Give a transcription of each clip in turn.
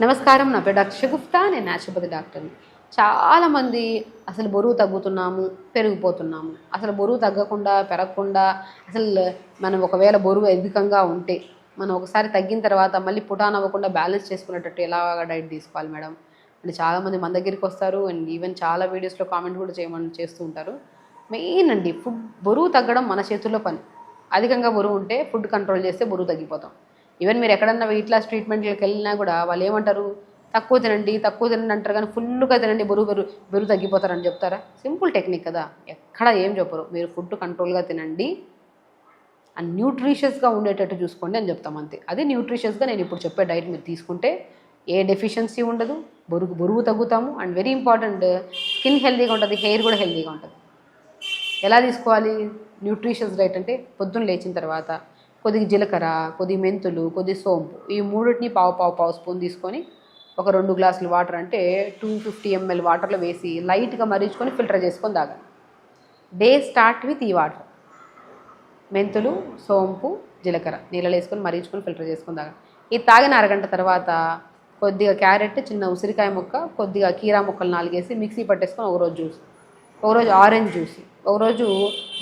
నమస్కారం, నా పేరు డాక్టర్ షగుఫ్తా. నేను న్యాచురోపతి డాక్టర్ని. చాలామంది అసలు బరువు తగ్గుతున్నాము, పెరిగిపోతున్నాము. అసలు బరువు తగ్గకుండా, పెరగకుండా అసలు మనం ఒకవేళ బరువు అధికంగా ఉంటే మనం ఒకసారి తగ్గిన తర్వాత మళ్ళీ పుటాన్ అవ్వకుండా బ్యాలెన్స్ చేసుకునేటట్టు ఎలాగా డైట్ తీసుకోవాలి మేడం అంటే చాలామంది మన దగ్గరికి వస్తారు. అండ్ ఈవెన్ చాలా వీడియోస్లో కామెంట్ కూడా చేస్తూ ఉంటారు. మెయిన్ అండి, బరువు తగ్గడం మన చేతుల్లో పని. అధికంగా బరువు ఉంటే ఫుడ్ కంట్రోల్ చేస్తే బరువు తగ్గిపోతాం. ఈవెన్ మీరు ఎక్కడన్నా వెయిట్ లాస్ ట్రీట్మెంట్కి వెళ్ళినా కూడా వాళ్ళు ఏమంటారు, తక్కువ తినండి అంటారు, కానీ ఫుల్గా తినండి బరువు తగ్గిపోతారని చెప్తారా? సింపుల్ టెక్నిక్ కదా, ఎక్కడ ఏం చెప్పరు. మీరు ఫుడ్ కంట్రోల్గా తినండి అండ్ న్యూట్రిషియస్గా ఉండేటట్టు చూసుకోండి అని చెప్తాం, అంతే. అది న్యూట్రిషియస్గా నేను ఇప్పుడు చెప్పే డైట్ మీరు తీసుకుంటే ఏ డెఫిషియన్సీ ఉండదు, బరువు తగ్గుతాము. అండ్ వెరీ ఇంపార్టెంట్, స్కిన్ హెల్తీగా ఉంటుంది, హెయిర్ కూడా హెల్తీగా ఉంటుంది. ఎలా తీసుకోవాలి న్యూట్రిషియస్ డైట్ అంటే, పొద్దున్న లేచిన తర్వాత కొద్దిగా జీలకర్ర, కొద్దిగా మెంతులు, కొద్దిగా సోంపు, ఈ మూడింటిని పావు స్పూన్ తీసుకొని ఒక 2 గ్లాసులు వాటర్ అంటే 250 ml వాటర్లో వేసి లైట్గా మరిగించుకొని ఫిల్టర్ చేసుకొని తాగాలి. డే స్టార్ట్ విత్ ఈ వాటర్, మెంతులు, సోంపు, జీలకర్ర నీళ్ళలో వేసుకొని మరిగించుకొని ఫిల్టర్ చేసుకొని తాగాలి. ఇది తాగిన అరగంట తర్వాత కొద్దిగా క్యారెట్, చిన్న ఉసిరికాయ ముక్క, కొద్దిగా కీరా ముక్కలు 4 వేసి మిక్సీ పట్టేసుకొని ఒకరోజు జ్యూస్, ఒకరోజు ఆరెంజ్ జ్యూస్, ఒకరోజు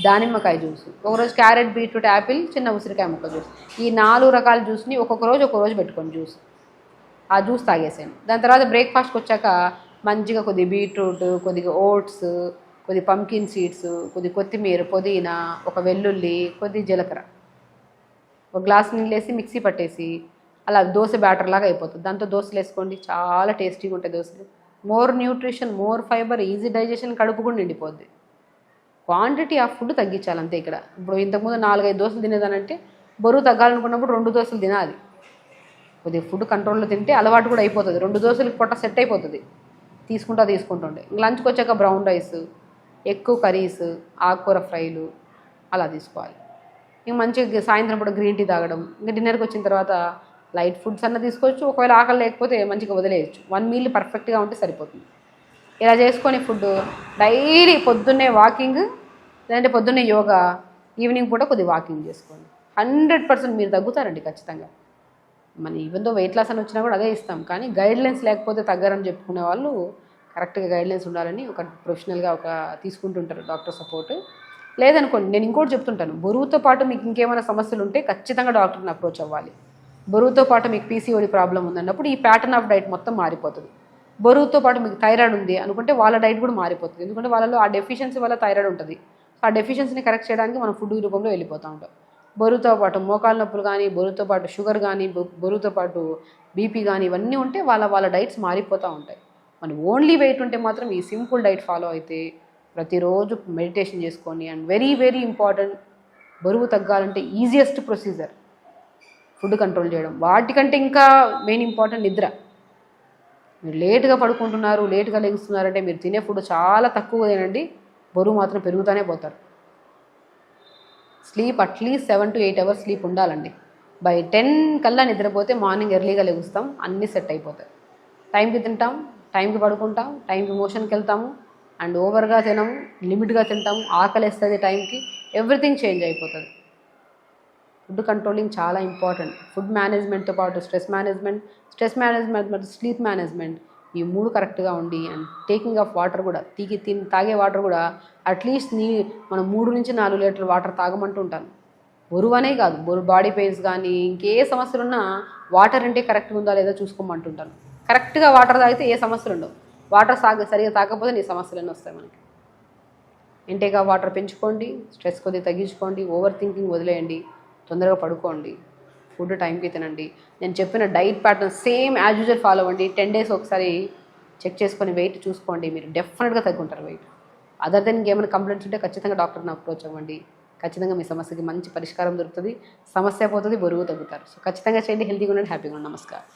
దానిమ్మకాయ జ్యూస్, ఒకరోజు క్యారెట్, బీట్రూట్, యాపిల్, చిన్న ఉసిరికాయ ముక్క జ్యూస్, ఈ 4 రకాల జ్యూస్ని ఒక్కొక్క రోజు పెట్టుకోండి జ్యూస్. ఆ జ్యూస్ తాగేసాను. దాని తర్వాత బ్రేక్ఫాస్ట్కి వచ్చాక మంచిగా కొద్దిగా బీట్రూట్, కొద్దిగా ఓట్స్, కొద్దిగా పంకిన్ సీడ్స్, కొద్దిగా కొత్తిమీర, పుదీనా, ఒక వెల్లుల్లి, కొద్దిగా జీలకర్ర, ఒక గ్లాస్ నీళ్ళు వేసి మిక్సీ పట్టేసి అలా దోశ బ్యాటర్ లాగా అయిపోతుంది. దాంతో దోశలు వేసుకోండి, చాలా టేస్టీగా ఉంటాయి దోశలు. More nutrition, more fibre, easy digestion, కడుపు కూడా నిండిపోద్ది. క్వాంటిటీ ఆఫ్ ఫుడ్ తగ్గించాలి అంతే. ఇక్కడ ఇప్పుడు ఇంతకుముందు 4-5 దోశలు తినేదానంటే బరువు తగ్గాలనుకున్నప్పుడు 2 దోశలు తినాలి. కొద్దిగా ఫుడ్ కంట్రోల్లో తింటే అలవాటు కూడా అయిపోతుంది. 2 దోశలకి పొట్ట సెట్ అయిపోతుంది, తీసుకుంటుండే. లంచ్కి వచ్చాక బ్రౌన్ రైస్, ఎక్కువ కర్రీస్, ఆకుకూర ఫ్రైలు అలా తీసుకోవాలి. ఇంక మంచిగా సాయంత్రం పూట గ్రీన్ టీ తాగడం. ఇంకా డిన్నర్కి వచ్చిన తర్వాత లైట్ ఫుడ్స్ అన్న తీసుకోవచ్చు. ఒకవేళ ఆకలి లేకపోతే మంచిగా వదిలేయచ్చు. 1 మీల్ పర్ఫెక్ట్గా ఉంటే సరిపోతుంది. ఇలా చేసుకొని ఫుడ్ డైలీ పొద్దున్నే వాకింగ్, లేదంటే పొద్దున్నే యోగా, ఈవినింగ్ పూట కొద్దిగా వాకింగ్ చేసుకోండి. 100% మీరు తగ్గుతారండి ఖచ్చితంగా. మన ఈవెన్ దో వెయిట్ లాస్ అని వచ్చినా కూడా అదే ఇస్తాం, కానీ గైడ్లైన్స్ లేకపోతే తగ్గారని చెప్పుకునే వాళ్ళు కరెక్ట్గా గైడ్లైన్స్ ఉండాలని ఒక ప్రొఫెషనల్గా తీసుకుంటుంటారు డాక్టర్ సపోర్ట్. లేదనుకోండి, నేను ఇంకోటి చెప్తుంటాను, బరువుతో పాటు మీకు ఇంకేమైనా సమస్యలు ఉంటే ఖచ్చితంగా డాక్టర్ని అప్రోచ్ అవ్వాలి. బరువుతో పాటు మీకు పీసీఓడి ప్రాబ్లం ఉందన్నప్పుడు ఈ ప్యాటర్న్ ఆఫ్ డైట్ మొత్తం మారిపోతుంది. బరువుతో పాటు మీకు థైరాయిడ్ ఉంది అనుకుంటే వాళ్ళ డైట్ కూడా మారిపోతుంది. ఎందుకంటే వాళ్ళలో ఆ డెఫిషియన్సీ వల్ల థైరాయిడ్ ఉంటుంది. సో ఆ డెఫిషియన్సీని కరెక్ట్ చేయడానికి మనం ఫుడ్ రూపంలో వెళ్ళిపోతూ ఉంటాం. బరువుతో పాటు మోకాళ్ళ నొప్పులు కానీ, బరువుతో పాటు షుగర్ కానీ, బరువుతో పాటు బీపీ కానీ, ఇవన్నీ ఉంటే వాళ్ళ డైట్స్ మారిపోతూ ఉంటాయి. మనం ఓన్లీ వెయిట్ ఉంటే మాత్రం ఈ సింపుల్ డైట్ ఫాలో అయితే, ప్రతిరోజు మెడిటేషన్ చేసుకొని, అండ్ వెరీ వెరీ ఇంపార్టెంట్, బరువు తగ్గాలంటే ఈజియెస్ట్ ప్రొసీజర్ ఫుడ్ కంట్రోల్ చేయడం. వాటికంటే ఇంకా మెయిన్ ఇంపార్టెంట్ నిద్ర. మీరు లేటుగా పడుకుంటున్నారు, లేటుగా లెగుస్తున్నారంటే మీరు తినే ఫుడ్ చాలా తక్కువ తినండి, బరువు మాత్రం పెరుగుతూనే పోతారు. Sleep at least 7 to 8 hours sleep ఉండాలండి. బై 10 కల్లా నిద్రపోతే మార్నింగ్ ఎర్లీగా లెగుస్తాం, అన్నీ సెట్ అయిపోతాయి. టైంకి తింటాం, టైంకి పడుకుంటాం, టైంకి మోషన్కి వెళ్తాము, అండ్ ఓవర్గా తినము, లిమిట్గా తింటాము, ఆకలి వేస్తుంది టైంకి, ఎవ్రీథింగ్ చేంజ్ అయిపోతుంది. ఫుడ్ కంట్రోలింగ్ చాలా ఇంపార్టెంట్. ఫుడ్ మేనేజ్మెంట్తో పాటు స్ట్రెస్ మేనేజ్మెంట్ మరియు స్లీప్ మేనేజ్మెంట్, ఈ 3 కరెక్ట్గా ఉండి, అండ్ టేకింగ్ ఆఫ్ వాటర్ కూడా, తాగే వాటర్ కూడా అట్లీస్ట్ మనం 3 నుంచి 4 లీటర్ల వాటర్ తాగమంటూ ఉంటాను. బరువు అనే కాదు, బాడీ పెయిన్స్ కానీ ఇంకే సమస్యలున్నా వాటర్ ఇంటే కరెక్ట్గా ఉందా లేదా చూసుకోమంటుంటాను. కరెక్ట్గా వాటర్ తాగితే ఏ సమస్యలు ఉండవు. వాటర్ సరిగా తాగకపోతే నీ సమస్యలన్నీ వస్తాయి మనకి. ఇంటేక్ ఆఫ్ వాటర్ పెంచుకోండి, స్ట్రెస్ కొద్దిగా తగ్గించుకోండి, ఓవర్ థింకింగ్ వదిలేయండి, తొందరగా పడుకోండి, ఫుడ్ టైంకి తినండి. నేను చెప్పిన diet pattern same as usual follow అవ్వండి. 10 days ఒకసారి చెక్ చేసుకొని వెయిట్ చూసుకోండి, మీరు డెఫినెట్గా తగ్గుంటారు వెయిట్. అదర్ దెన్ ఇంకేమైనా కంప్లైంట్స్ ఉంటే ఖచ్చితంగా డాక్టర్ని అప్రోచ్ అవ్వండి. ఖచ్చితంగా మీ సమస్యకి మంచి పరిష్కారం దొరుకుతుంది, సమస్య పోతుంది, బరువు తగ్గుతారు. సో ఖచ్చితంగా చేయండి. హెల్తీగా ఉండండి, హ్యాపీగా ఉండండి. నమస్కారం.